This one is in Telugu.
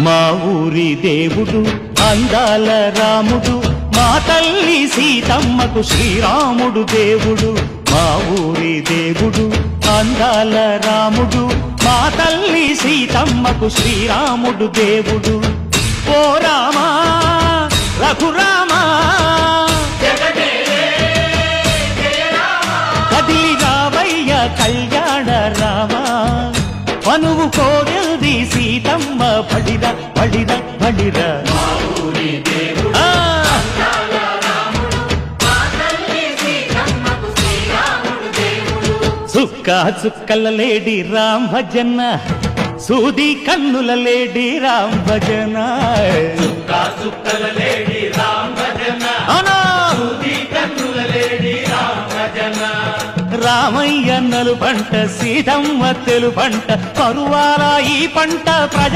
మా ఊరి దేవుడు అందాల రాముడు, మా తల్లి సీతమ్మకు శ్రీరాముడు దేవుడు. మా ఊరి దేవుడు అందాల రాముడు, మా తల్లి సీతమ్మకు శ్రీరాముడు దేవుడు. ఓ రామా రఘురామా కదిలి రావయ్య కళ్యాణ రామా, మనువు కోరెల్ది సీతమ్మ పడిర పడిర పడిర. చుక్క చుక్కల లేడి రామ్ భజన, సూది కన్నుల లేడి రామ్ భజన. చుక్కల లేడి రామ్ భజన, సూది కన్నుల లేడి రామ్ భజన. రామయ్య నలు పంట, సీతమ్మ తెలు పంట, కరువాల ఈ పంట ప్రజ